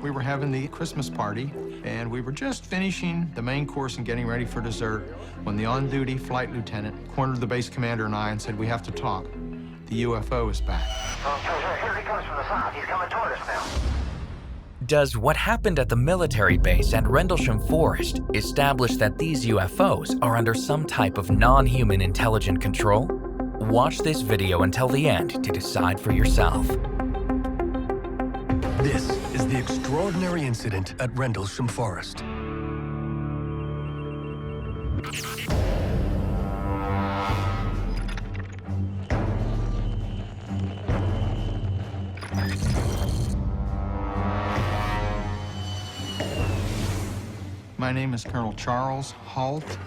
We were having the Christmas party, and we were just finishing the main course and getting ready for dessert when the on-duty flight lieutenant cornered the base commander and I and said, "We have to talk. The UFO is back." Here he comes from the south. He's coming toward us now. Does what happened at the military base and Rendlesham Forest establish that these UFOs are under some type of non-human intelligent control? Watch this video until the end to decide for yourself. This is the extraordinary incident at Rendlesham Forest. My name is Colonel Charles Halt.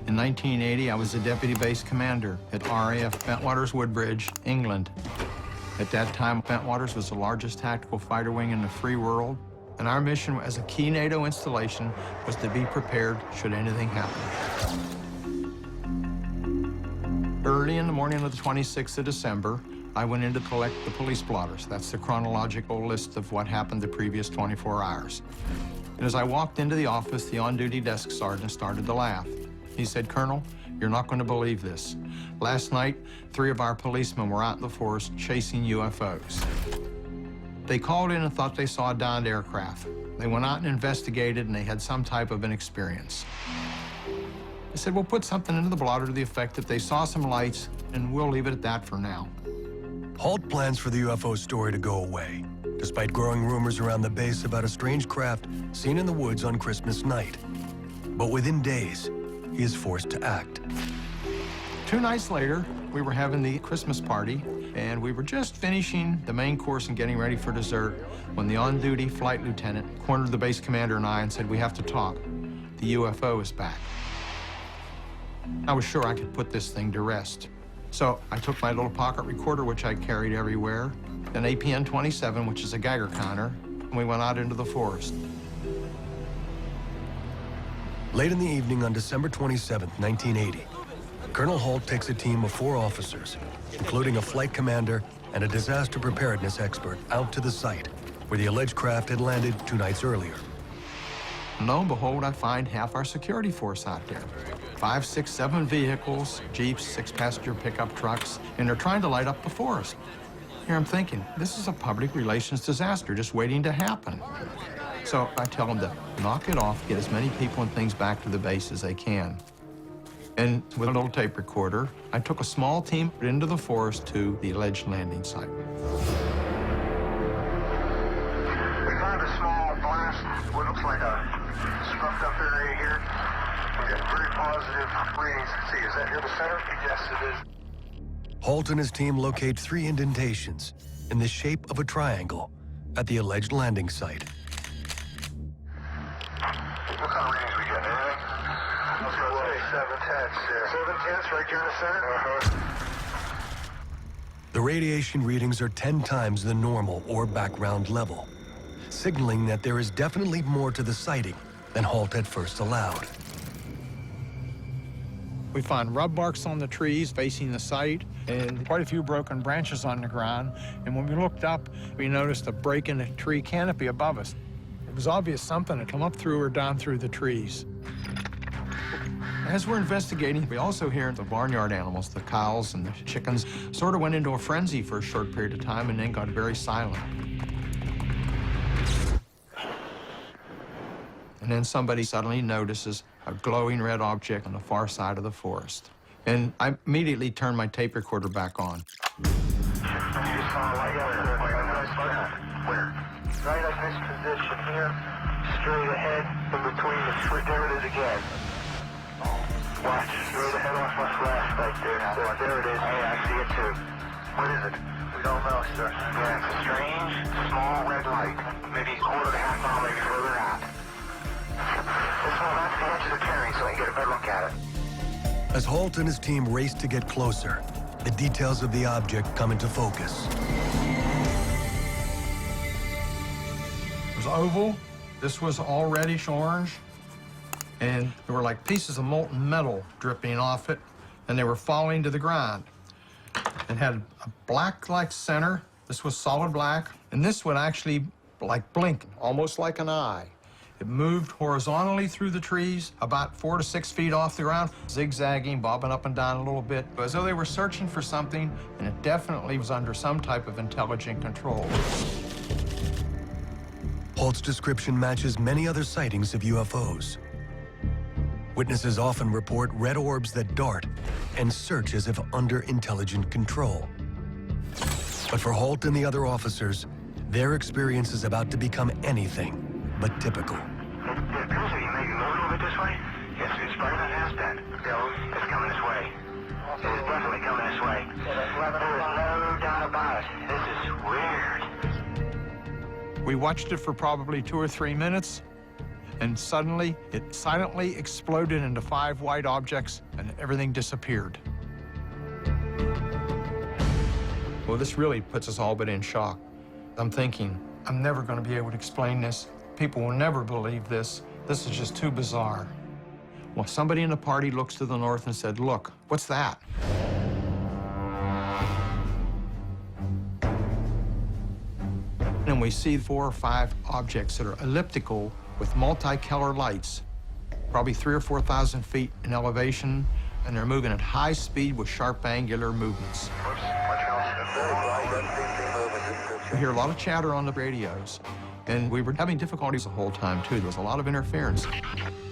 In 1980, I was the deputy base commander at RAF Bentwaters Woodbridge, England. At that time, Bentwaters was the largest tactical fighter wing in the free world, and our mission as a key NATO installation was to be prepared should anything happen. Early in the morning of the 26th of December, I went in to collect the police blotters. That's the chronological list of what happened the previous 24 hours. And as I walked into the office, the on-duty desk sergeant started to laugh. He said, "Colonel, you're not going to believe this. Last night, 3 of our policemen were out in the forest chasing UFOs. They called in and thought they saw a downed aircraft. They went out and investigated, and they had some type of an experience." I said, "We'll put something into the blotter to the effect that they saw some lights, and we'll leave it at that for now." Halt plans for the UFO story to go away, despite growing rumors around the base about a strange craft seen in the woods on Christmas night. But within days, he is forced to act. 2 nights later, we were having the Christmas party, and we were just finishing the main course and getting ready for dessert when the on-duty flight lieutenant cornered the base commander and I and said, "We have to talk. The UFO is back." I was sure I could put this thing to rest. So I took my little pocket recorder, which I carried everywhere, an APN 27, which is a Geiger counter, and we went out into the forest. Late in the evening on December 27, 1980, Colonel Halt takes a team of 4 officers, including a flight commander and a disaster preparedness expert, out to the site where the alleged craft had landed 2 nights earlier. And lo and behold, I find half our security force out there. 5, 6, 7 vehicles, Jeeps, 6-passenger pickup trucks, and they're trying to light up the forest. Here I'm thinking, this is a public relations disaster just waiting to happen. So I tell them to knock it off, get as many people and things back to the base as they can. And with a little tape recorder, I took a small team into the forest to the alleged landing site. We found a small blast, what looks like a scruffed up area here. We got very positive readings. See, is that here the center? Yes, it is. Halt and his team locate 3 indentations in the shape of a triangle at the alleged landing site. What kind of readings we get? Anything? Let's go say 7 tenths there. 7 tenths right here in the center? The radiation readings are 10 times the normal or background level, signaling that there is definitely more to the sighting than Halt had first allowed. We found rub marks on the trees facing the site and quite a few broken branches on the ground. And when we looked up, we noticed a break in the tree canopy above us. It was obvious something had come up through or down through the trees. As we're investigating, we also hear the barnyard animals, the cows and the chickens, sort of went into a frenzy for a short period of time and then got very silent. And then somebody suddenly notices a glowing red object on the far side of the forest. And I immediately turned my tape recorder back on. Where? Right at this position here, straight ahead, in between the tree. There it is again. Watch, straight ahead off my flashlight there. There it is. Hey, I see it too. What is it? We don't know, sir. Yeah, it's a strange, small red light. Maybe a quarter to half mile, maybe further out. Let's move out to the edge of the clearing so I can get a better look at it. As Halt and his team race to get closer, the details of the object come into focus. It was oval. This was all reddish orange. And there were like pieces of molten metal dripping off it, and they were falling to the ground. It had a black-like center. This was solid black, and this would actually like blinking, almost like an eye. It moved horizontally through the trees, about 4 to 6 feet off the ground, zigzagging, bobbing up and down a little bit, as though they were searching for something, and it definitely was under some type of intelligent control. Holt's description matches many other sightings of UFOs. Witnesses often report red orbs that dart and search as if under intelligent control. But for Holt and the other officers, their experience is about to become anything but typical. It appears that you may be moving a little bit this way. Yes, it's probably not has been. It's coming this way. It is definitely coming this way. There is no doubt about it. This is weird. We watched it for probably 2 or 3 minutes, and suddenly it silently exploded into 5 white objects, and everything disappeared. Well, this really puts us all but in shock. I'm thinking, I'm never going to be able to explain this. People will never believe this. This is just too bizarre. Well, somebody in the party looks to the north and said, "Look, what's that?" And we see 4 or 5 objects that are elliptical with multi-color lights, probably 3,000 or 4,000 feet in elevation, and they're moving at high speed with sharp angular movements. We hear a lot of chatter on the radios, and we were having difficulties the whole time, too. There was a lot of interference.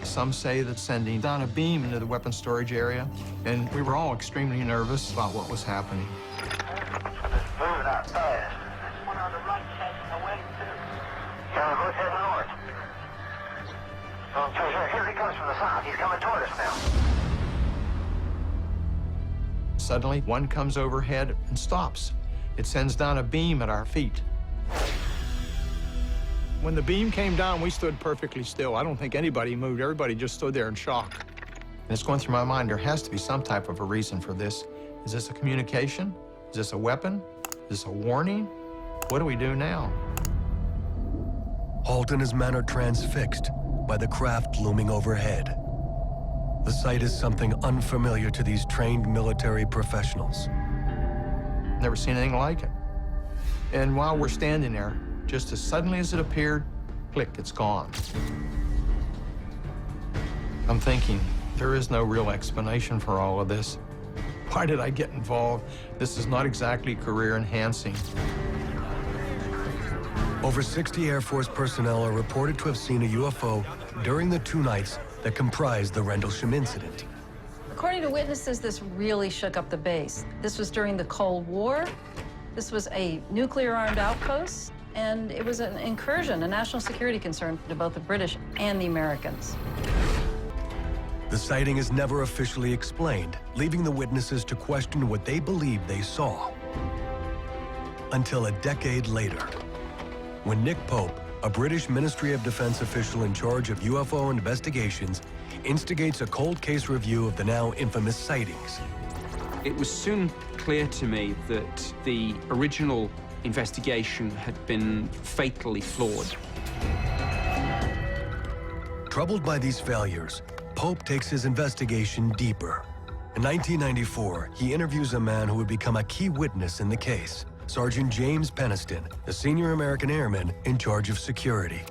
Some say that sending down a beam into the weapons storage area, and we were all extremely nervous about what was happening. Moving out fast. One on the right heading away, too. Yeah, go heading north. Oh, here he comes from the south. He's coming toward us now. Suddenly, one comes overhead and stops. It sends down a beam at our feet. When the beam came down, we stood perfectly still. I don't think anybody moved. Everybody just stood there in shock. And it's going through my mind, there has to be some type of a reason for this. Is this a communication? Is this a weapon? Is this a warning? What do we do now? Holt and his men are transfixed by the craft looming overhead. The sight is something unfamiliar to these trained military professionals. Never seen anything like it. And while we're standing there, just as suddenly as it appeared, click, it's gone. I'm thinking, there is no real explanation for all of this. Why did I get involved? This is not exactly career enhancing. Over 60 Air Force personnel are reported to have seen a UFO during the 2 nights that comprised the Rendlesham incident. According to witnesses, this really shook up the base. This was during the Cold War. This was a nuclear-armed outpost, and it was an incursion, a national security concern to both the British and the Americans. The sighting is never officially explained, leaving the witnesses to question what they believed they saw. Until a decade later, when Nick Pope, a British Ministry of Defense official in charge of UFO investigations, instigates a cold case review of the now infamous sightings. It was soon clear to me that the original investigation had been fatally flawed. Troubled by these failures, Pope takes his investigation deeper. In 1994, he interviews a man who would become a key witness in the case, Sergeant James Peniston, a senior American airman in charge of security.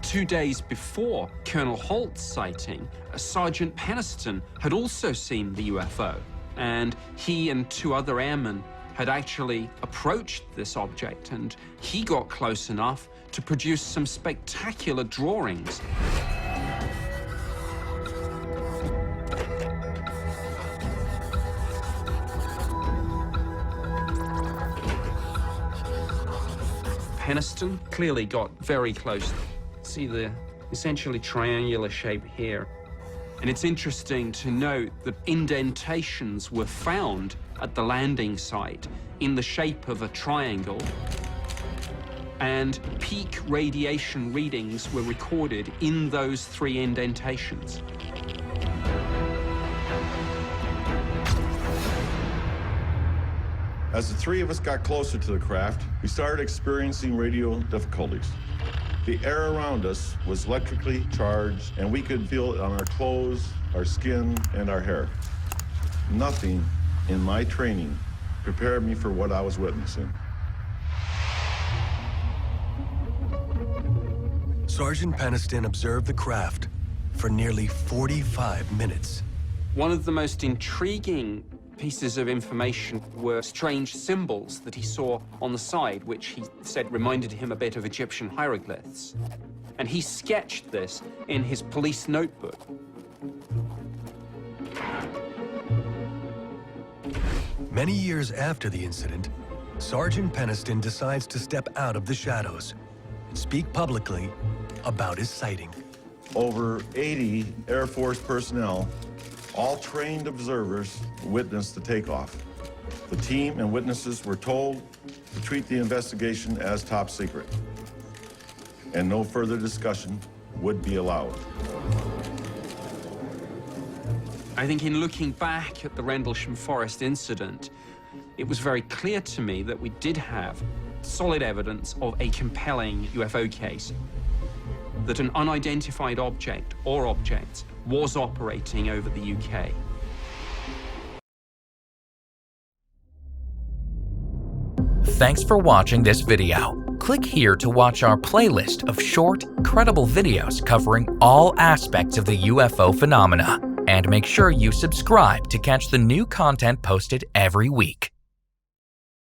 2 days before Colonel Holt's sighting, Sergeant Peniston had also seen the UFO, and he and 2 other airmen had actually approached this object, and he got close enough to produce some spectacular drawings. Peniston clearly got very close. See the essentially triangular shape here. And it's interesting to note that indentations were found at the landing site in the shape of a triangle, and peak radiation readings were recorded in those 3 indentations. As the 3 of us got closer to the craft, we started experiencing radio difficulties. The air around us was electrically charged, and we could feel it on our clothes, our skin, and our hair. Nothing in my training prepared me for what I was witnessing. Sergeant Peniston observed the craft for nearly 45 minutes. One of the most intriguing pieces of information were strange symbols that he saw on the side, which he said reminded him a bit of Egyptian hieroglyphs. And he sketched this in his police notebook. Many years after the incident, Sergeant Peniston decides to step out of the shadows and speak publicly about his sighting. Over 80 Air Force personnel, all trained observers, witnessed the takeoff. The team and witnesses were told to treat the investigation as top secret, and no further discussion would be allowed. I think in looking back at the Rendlesham Forest incident, it was very clear to me that we did have solid evidence of a compelling UFO case, that an unidentified object or objects was operating over the UK. Thanks for watching this video. Click here to watch our playlist of short, credible videos covering all aspects of the UFO phenomena. And make sure you subscribe to catch the new content posted every week.